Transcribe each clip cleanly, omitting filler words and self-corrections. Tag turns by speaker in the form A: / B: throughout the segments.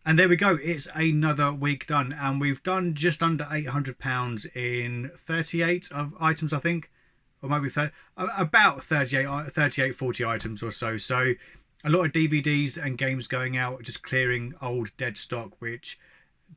A: And there we go. It's another week done, and we've done just under £800 in 38 of items, I think, or maybe about 38, 40 items or so. So a lot of DVDs and games going out, just clearing old dead stock, which,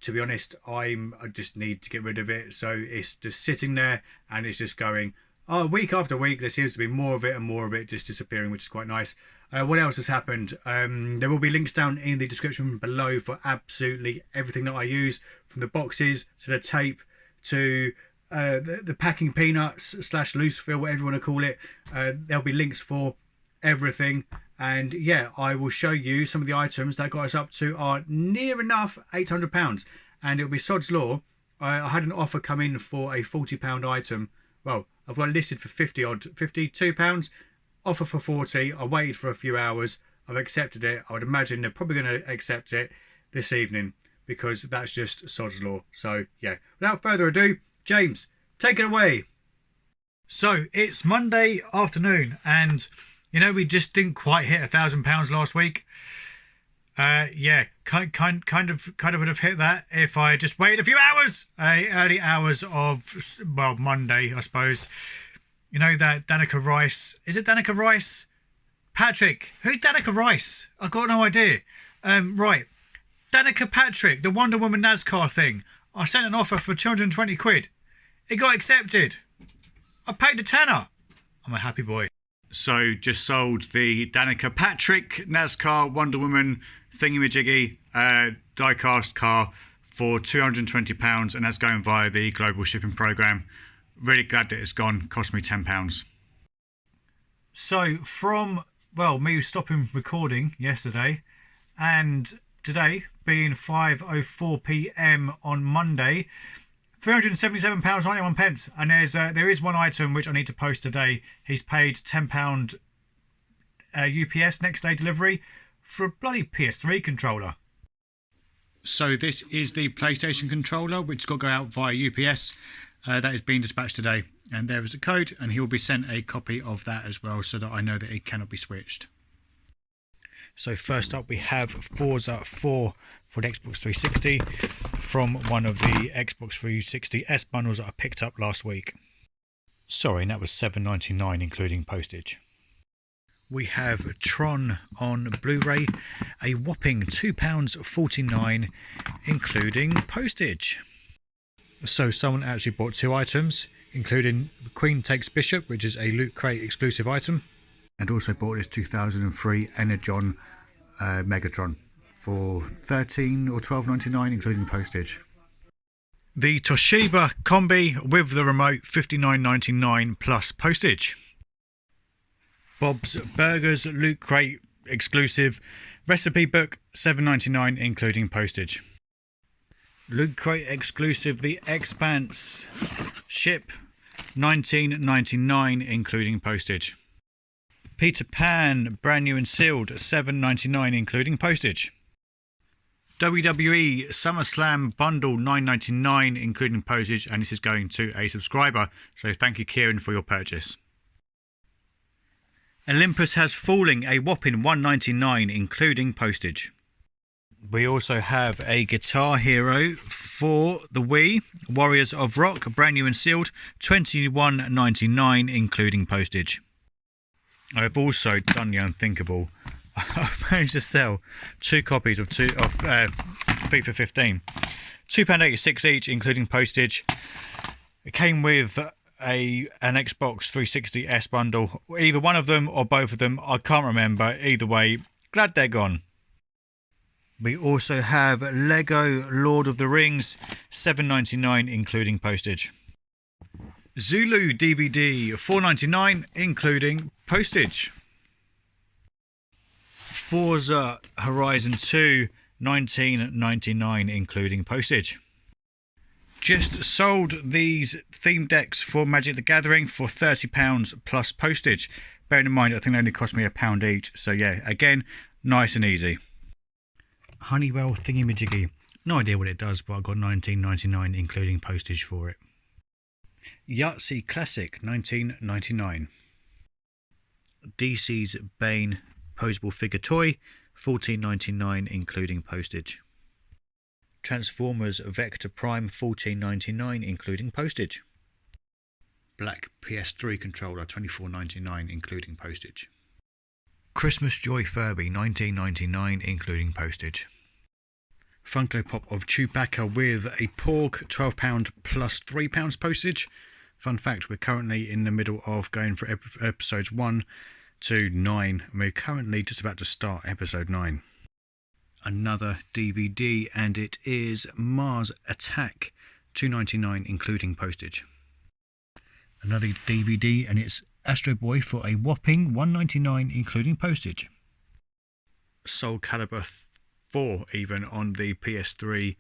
A: to be honest, I just need to get rid of it. So it's just sitting there, and it's just going, oh, week after week, there seems to be more of it and more of it just disappearing, which is quite nice. What else has happened? There will be links down in the description below for absolutely everything that I use, from the boxes to the tape to the packing peanuts / loose fill, whatever you want to call it. There'll be links for everything. And yeah, I will show you some of the items that got us up to are near enough £800. And it'll be sod's law. I had an offer come in for a £40 item. Well, I've got it listed for £52. Offer for 40. I waited for a few hours. I've accepted it. I would imagine they're probably going to accept it this evening, because that's just sod's law. So yeah, without further ado, James, take it away. So it's Monday afternoon, and you know, we just didn't quite hit £1,000 last week. Yeah, kind of would have hit that if I just waited a few hours. Early hours of, well, Monday, I suppose. You know that Danica Rice. Is it Danica Rice? Patrick. Who's Danica Rice? I've got no idea. Right. Danica Patrick, the Wonder Woman NASCAR thing. I sent an offer for 220 quid. It got accepted. I paid a tenner. I'm a happy boy. So just sold the Danica Patrick NASCAR Wonder Woman thingy-majiggy die-cast car for £220, and that's going via the global shipping program. Really glad that it's gone. Cost me £10. So from, well, me stopping recording yesterday and today being 5:04 p.m. on Monday, £377.91, and there is one item which I need to post today. He's paid £10 UPS next day delivery for a bloody PS3 controller. So this is the PlayStation controller, which got to go out via UPS. That is being dispatched today, and there is a code, and he will be sent a copy of that as well, so that I know that it cannot be switched. So first up we have Forza 4 for the Xbox 360 from one of the Xbox 360 S bundles that I picked up last week. Sorry, and that was $7.99 including postage. We have Tron on Blu-ray, a whopping £2.49 including postage. So someone actually bought two items, including Queen Takes Bishop, which is a Loot Crate exclusive item, and also bought this 2003 Energon Megatron for $13 or $12.99 including postage. The Toshiba Combi with the remote, $59.99 plus postage. Bob's Burgers Loot Crate exclusive recipe book, $7.99 including postage. Loot Crate exclusive The Expanse ship, $19.99 including postage. Peter Pan brand new and sealed, $7.99 including postage. WWE SummerSlam bundle, $9.99 including postage, and this is going to a subscriber, so thank you Kieran for your purchase. Olympus Has Falling, a whopping $1.99 including postage. We also have a Guitar Hero for the Wii, Warriors of Rock, brand new and sealed, $21.99 including postage. I've also done the unthinkable. I've managed to sell two copies of FIFA 15, £2.86 each including postage. It came with an Xbox 360 S bundle, either one of them or both of them, I can't remember. Either way, glad they're gone. We also have Lego Lord of the Rings, $7.99 including postage. Zulu DVD, $4.99 including postage. Forza Horizon 2, $19.99 including postage. Just sold these theme decks for Magic the Gathering for £30 plus postage. Bearing in mind, I think they only cost me £1 each. So yeah, again, nice and easy. Honeywell thingy-majiggy. No idea what it does, but I got $19.99 including postage for it. Yahtzee Classic, $19.99. DC's Bane posable figure toy, $14.99 including postage. Transformers Vector Prime $14.99 including postage. Black PS3 controller $24.99 including postage. Christmas Joy Furby $19.99 including postage. Funko Pop of Chewbacca with a Porg £12 plus £3 postage. Fun fact, we're currently in the middle of going for episodes 1 to 9 and we're currently just about to start episode 9. Another DVD, and it is Mars Attack $2.99 including postage. Another DVD, and it's Astro Boy for a whopping $1.99 including postage. Soul Calibur 4 even on the PS3,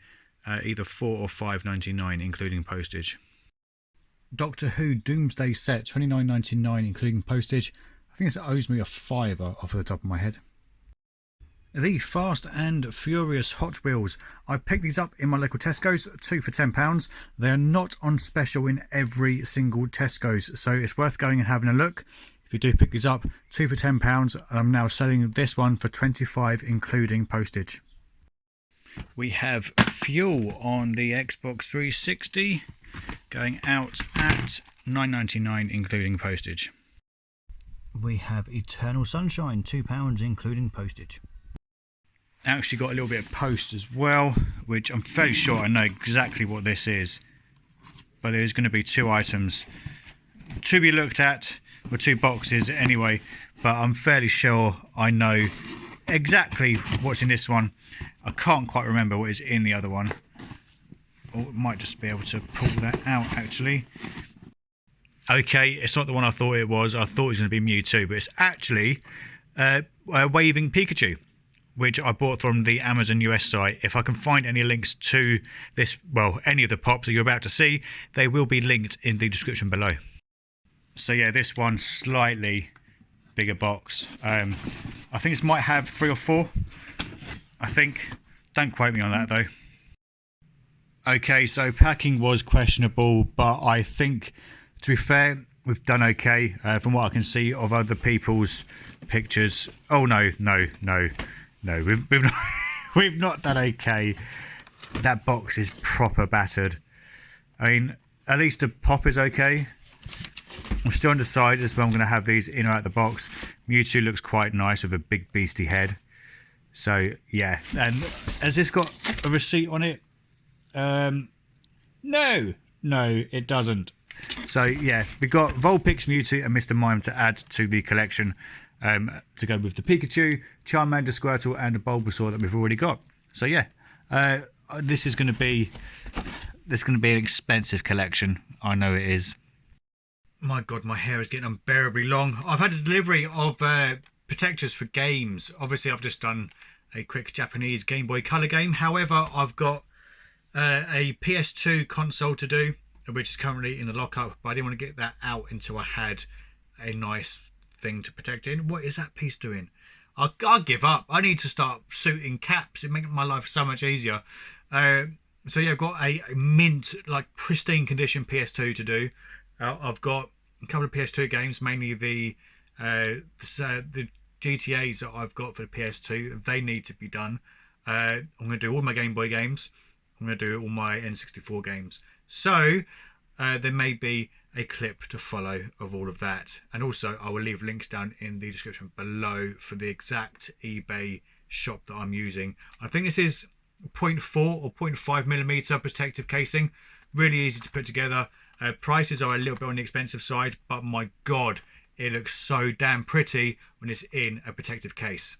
A: either 4 or $5.99 including postage. Doctor Who Doomsday Set $29.99 including postage. I think it owes me a £5 off the top of my head. The Fast and Furious Hot Wheels. I picked these up in my local Tesco's, 2 for £10. They are not on special in every single Tesco's, so it's worth going and having a look. If you do pick these up, 2 for £10, and I'm now selling this one for $25 including postage. We have Fuel on the Xbox 360 going out at $9.99 including postage. We have Eternal Sunshine, £2 including postage. Actually got a little bit of post as well, which I'm fairly sure I know exactly what this is, but there's going to be 2 items to be looked at, or 2 boxes anyway, but I'm fairly sure I know exactly what's in this one. I can't quite remember what is in the other one, or might just be able to pull that out actually. Okay, it's not the one I thought it was. I thought it was going to be Mewtwo, but it's actually a Waving Pikachu, which I bought from the Amazon US site. If I can find any links to this, well, any of the pops that you're about to see, they will be linked in the description below. So yeah, this one's slightly bigger box. I think this might have 3 or 4. I think. Don't quote me on that though. Okay, so packing was questionable, but I think, to be fair, we've done okay from what I can see of other people's pictures. Oh no, we've not, we've not done okay. That box is proper battered. I mean, at least the pop is okay. I'm still undecided as well. I'm going to have these in or out the box. Mewtwo looks quite nice with a big beastie head. So yeah, and has this got a receipt on it? No, it doesn't. So yeah, we've got Vulpix, Mewtwo and Mr. Mime to add to the collection, to go with the Pikachu, Charmander, Squirtle and a Bulbasaur that we've already got. So yeah, this is going to be an expensive collection. I know it is. My God, my hair is getting unbearably long. I've had a delivery of protectors for games. Obviously, I've just done a quick Japanese Game Boy Color game. However, I've got a PS2 console to do, which is currently in the lockup, but I didn't want to get that out until I had a nice thing to protect it in. What is that piece doing? I'll give up. I need to start suiting caps. It makes my life so much easier. So yeah, I've got a mint, like pristine condition PS2 to do. I've got a couple of PS2 games, mainly the GTAs that I've got for the PS2. They need to be done. I'm going to do all my Game Boy games. I'm going to do all my N64 games. So there may be a clip to follow of all of that. And also I will leave links down in the description below for the exact eBay shop that I'm using. I think this is 0.4 or 0.5 millimeter protective casing. Really easy to put together. Prices are a little bit on the expensive side, but my God, it looks so damn pretty when it's in a protective case.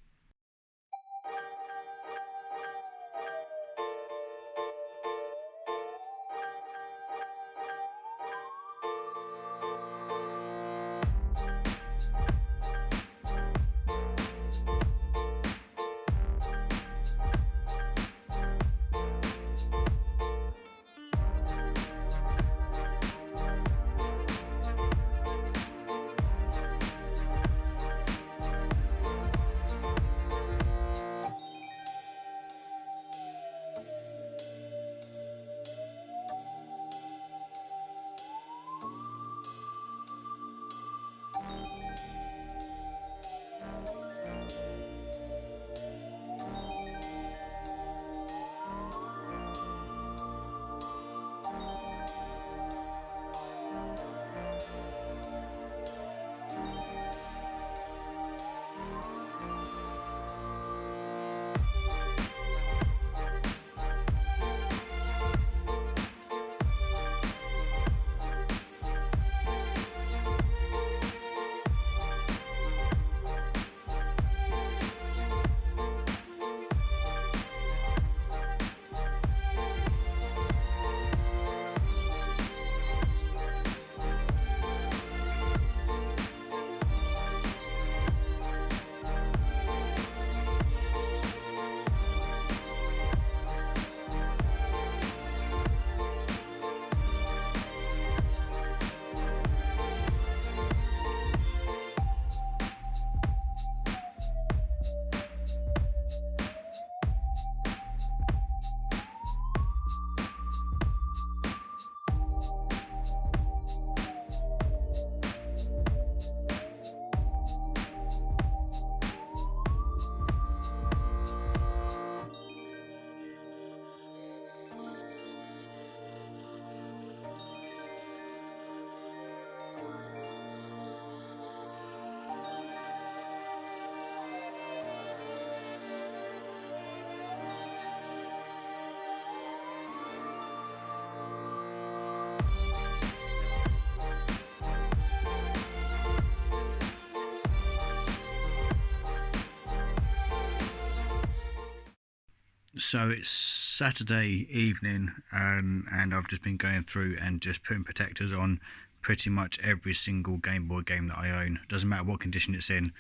A: So it's Saturday evening, and I've just been going through and just putting protectors on pretty much every single Game Boy game that I own. Doesn't matter what condition it's in.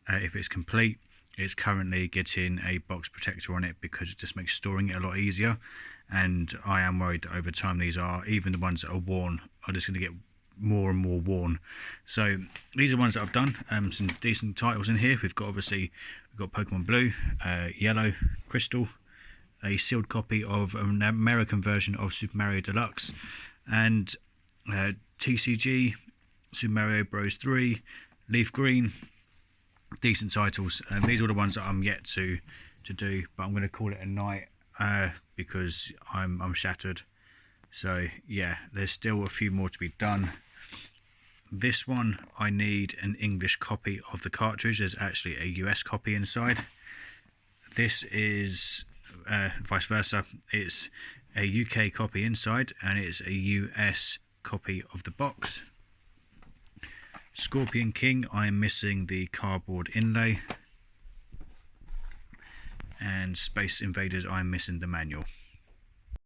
A: If it's complete, it's currently getting a box protector on it because it just makes storing it a lot easier. And I am worried that over time these are, even the ones that are worn, are just going to get more and more worn. So these are ones that I've done. Some decent titles in here. We've got Pokemon Blue, Yellow, Crystal, a sealed copy of an American version of Super Mario Deluxe, and TCG, Super Mario Bros 3, Leaf Green. Decent titles. These are the ones that I'm yet to do, but I'm going to call it a night because I'm shattered. So yeah, there's still a few more to be done. This one, I need an English copy of the cartridge. There's actually a US copy inside. This is vice versa. It's a UK copy inside and it's a US copy of the box. Scorpion King, I am missing the cardboard inlay. And Space Invaders, I'm missing the manual.